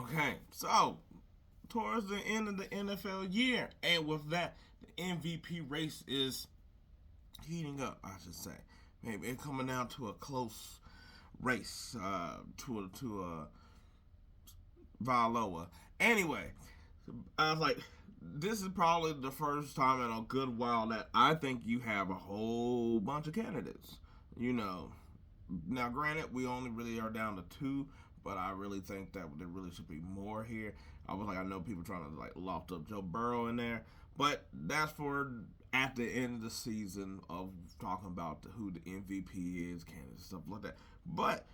Okay, so towards the end of the NFL year, and with that, the MVP race is heating up. I should say, maybe it's coming down to a close race to a Valoa. Anyway, I was like, this is probably the first time in a good while that I think you have a whole bunch of candidates. You know, now granted, we only really are down to two, but I really think that there really should be more here. I was like, I know people trying to like loft up Joe Burrow in there, but that's for at the end of the season of talking about who the MVP is, candidates, stuff like that. But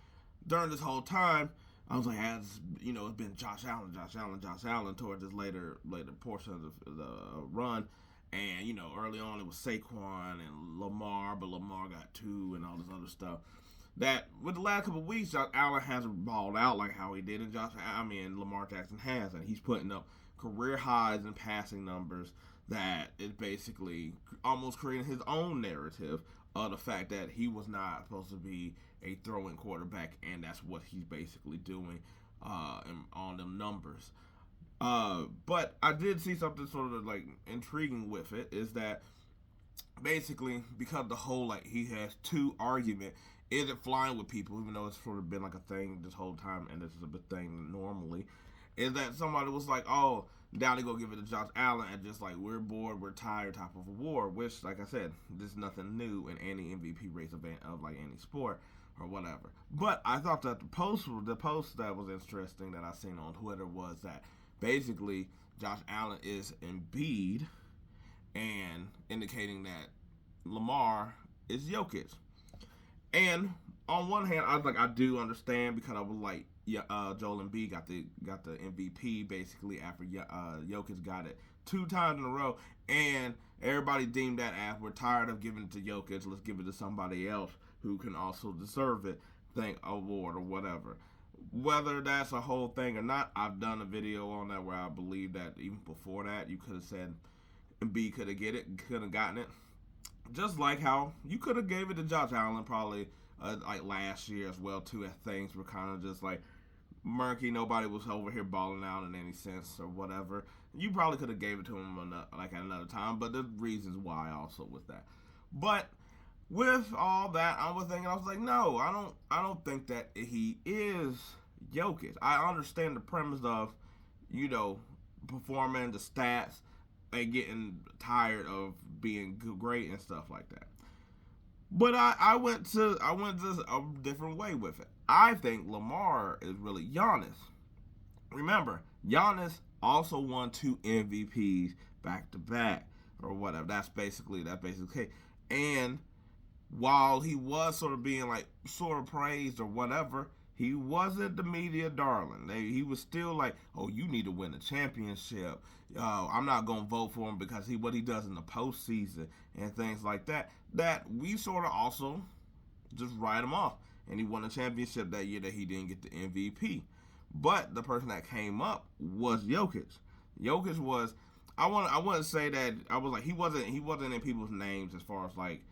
during this whole time, I was like, as you know, it's been Josh Allen towards this later portion of the run. And you know, early on it was Saquon and Lamar, but Lamar got two and all this other stuff. That with the last couple of weeks, Josh Allen hasn't balled out like how he did, and Lamar Jackson has, and he's putting up career highs in passing numbers. That is basically almost creating his own narrative of the fact that he was not supposed to be a throwing quarterback, and that's what he's basically doing on them numbers. But I did see something sort of like intriguing with it is that basically because the whole like he has two argument isn't flying with people, even though it's sort of been like a thing this whole time, and this is a big thing normally, is that somebody was like, oh, now they go give it to Josh Allen, and just like we're bored, we're tired type of award, which, like I said, there's nothing new in any MVP race of like any sport or whatever. But I thought that the post that was interesting that I seen on Twitter was that basically Josh Allen is Embiid and indicating that Lamar is Jokic. And on one hand, I was like, I do understand because I was like, yeah, Joel Embiid got the MVP basically after Jokic got it two times in a row, and everybody deemed that as we're tired of giving it to Jokic, let's give it to somebody else who can also deserve it, think award or whatever. Whether that's a whole thing or not, I've done a video on that where I believe that even before that, you could have said Embiid could have could have gotten it. Just like how you could have gave it to Josh Allen probably like last year as well too, as things were kind of just like murky. Nobody was over here balling out in any sense or whatever. You probably could have gave it to him like at another time, but there's reasons why also with that. But with all that, I was thinking, I was like, no, I don't think that he is Jokic. I understand the premise of, you know, performing the stats and getting tired of being great and stuff like that. But I went to a different way with it. I think Lamar is really Giannis. Remember, Giannis also won two MVPs back to back or whatever. That's basically. And while he was sort of being like sort of praised or whatever, he wasn't the media darling. He was still like, oh, you need to win a championship. I'm not gonna vote for him because what he does in the postseason and things like that. That we sort of also just write him off. And he won a championship that year that he didn't get the MVP. But the person that came up was Jokic. Jokic was I wouldn't say that I was like he wasn't in people's names as far as like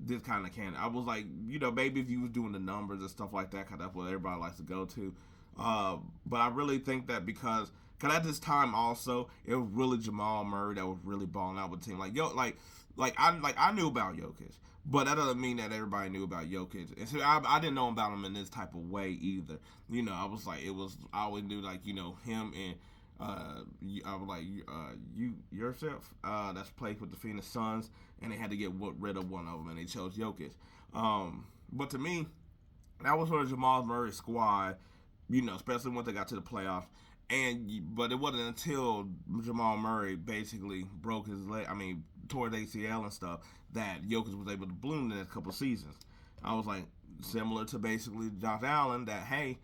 this kind of candidate. I was like, you know, maybe if you was doing the numbers and stuff like that, cause that's what everybody likes to go to. But I really think that because at this time also it was really Jamal Murray that was really balling out with the team. I knew about Jokic, but that doesn't mean that everybody knew about Jokic. And so I didn't know about him in this type of way either. You know, I was like, I always knew like, you know, him and I was like, you yourself that's played with the Phoenix Suns, and they had to get rid of one of them, and they chose Jokic. But to me, that was sort of Jamal Murray's squad, you know, especially once they got to the playoffs. But it wasn't until Jamal Murray basically broke his leg, tore his ACL and stuff, that Jokic was able to bloom the next couple of seasons. I was like, similar to basically Josh Allen, that hey,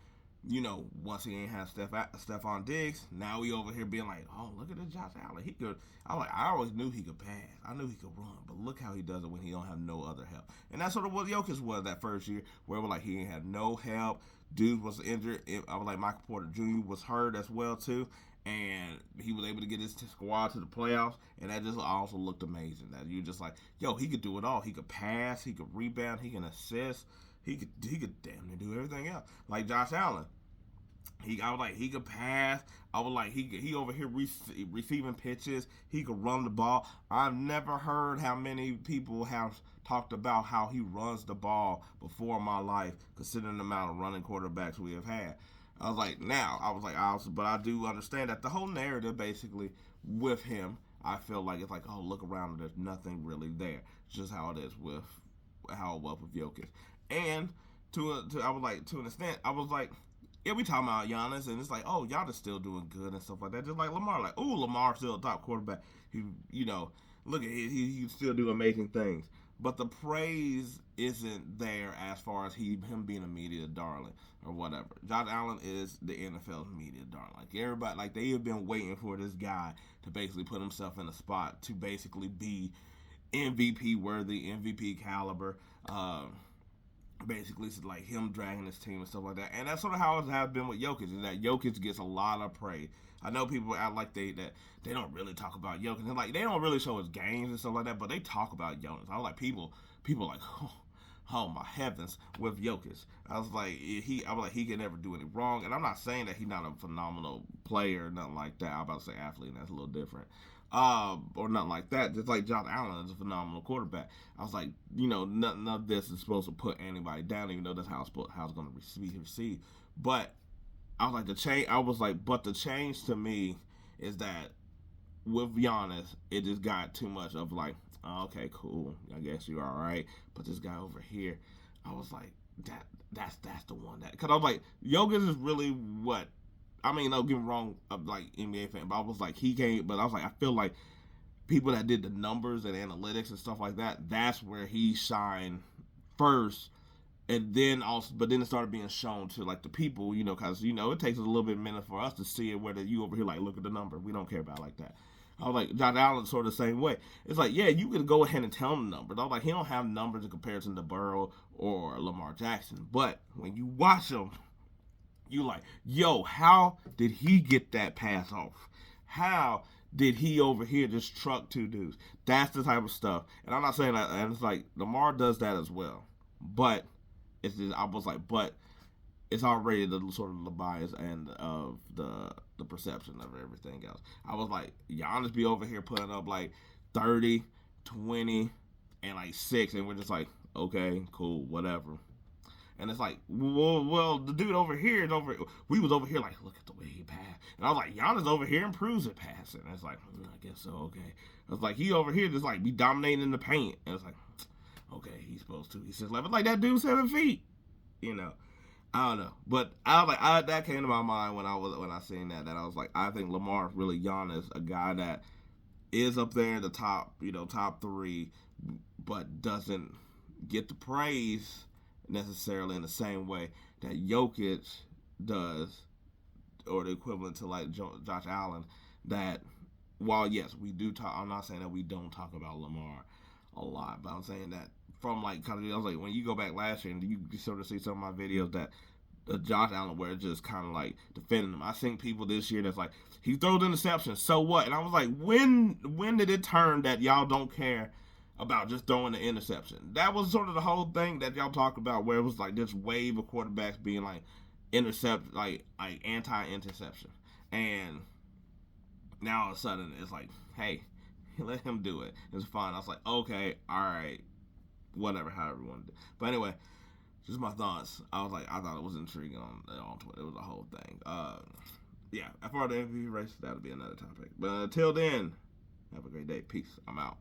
you know, once he ain't have Stephon Diggs, now we over here being like, oh, look at this Josh Allen. He could. I always knew he could pass. I knew he could run, but look how he does it when he don't have no other help. And that's sort of what Jokic was that first year, where it was like he ain't had no help. Dude was injured. I was like Michael Porter Jr. was hurt as well too, and he was able to get his squad to the playoffs, and that just also looked amazing. That you just like, yo, he could do it all. He could pass. He could rebound. He can assist. He could damn near do everything else. Like Josh Allen. I was like, he could pass. I was like, he over here receiving pitches. He could run the ball. I've never heard how many people have talked about how he runs the ball before in my life, considering the amount of running quarterbacks we have had. But I do understand that the whole narrative basically with him, I feel like it's like, oh, look around, there's nothing really there. It's just how it is with how it was with Jokic. And I was like, to an extent, I was like, yeah, we talking about Giannis, and it's like, oh, Giannis still doing good and stuff like that. Just like Lamar, like, oh, Lamar's still a top quarterback. He, you know, look at he still do amazing things. But the praise isn't there as far as him being a media darling or whatever. Josh Allen is the NFL's media darling. Like everybody, like they have been waiting for this guy to basically put himself in a spot to basically be MVP worthy, MVP caliber. Basically, it's like him dragging his team and stuff like that. And that's sort of how it has been with Jokic, is that Jokic gets a lot of praise. I know people act like they don't really talk about Jokic. And like they don't really show his games and stuff like that, but they talk about Jokic. I like people like, oh my heavens, with Jokic. I was like, he can never do any wrong. And I'm not saying that he's not a phenomenal player or nothing like that. I'm about to say athlete, and that's a little different. Or nothing like that. Just like Josh Allen is a phenomenal quarterback. I was like, none of this is supposed to put anybody down, even though that's how it's going to be received. But I was like, but the change to me is that with Giannis, it just got too much of like, oh, okay, cool, I guess you're all right. But this guy over here, I was like, that's the one that, because I was like, Jokic is really what. I mean, don't get me wrong, I'm like NBA fan, but I was like, he can't. But I was like, I feel like people that did the numbers and analytics and stuff like that, that's where he shined first. And then also, but then it started being shown to like the people, because it takes a little bit of a minute for us to see it. Whether you over here like look at the number, we don't care about it like that. I was like, Josh Allen's sort of the same way. It's like, yeah, you could go ahead and tell him the numbers. I was like, he don't have numbers in comparison to Burrow or Lamar Jackson. But when you watch him, you like, yo, how did he get that pass off? How did he over here just truck two dudes? That's the type of stuff. And I'm not saying that, and it's like Lamar does that as well. But I was like, but it's already the sort of the bias and of the perception of everything else. I was like, Giannis be over here putting up like 30, 20, and like 6, and we're just like, okay, cool, whatever. And it's like, well, the dude over here we was over here like, look at the way he passed. And I was like, Giannis over here improves at passing. And it's like, I guess so, okay. I was like, he over here just like be dominating in the paint. And it's like, okay, he's supposed to. He's 6'11", like that dude 7 feet. I don't know. But I was like, that came to my mind when I seen that I was like, I think Lamar is really Giannis, a guy that is up there in the top, top 3, but doesn't get the praise necessarily in the same way that Jokic does, or the equivalent to like Josh Allen. That while yes, we do talk, I'm not saying that we don't talk about Lamar a lot, but I'm saying that from like kind of, I was like, when you go back last year and you sort of see some of my videos that Josh Allen where it's just kind of like defending him. I seen people this year that's like, he throws interceptions, so what? And I was like, when did it turn that y'all don't care about just throwing the interception? That was sort of the whole thing that y'all talked about, where it was like this wave of quarterbacks being like like anti-interception, and now all of a sudden it's like, hey, let him do it. It's fine. I was like, okay, all right, whatever, however you want to do. But anyway, just my thoughts. I thought it was intriguing on Twitter. It was a whole thing. Yeah, as far as the MVP race, that'll be another topic. But until then, have a great day. Peace. I'm out.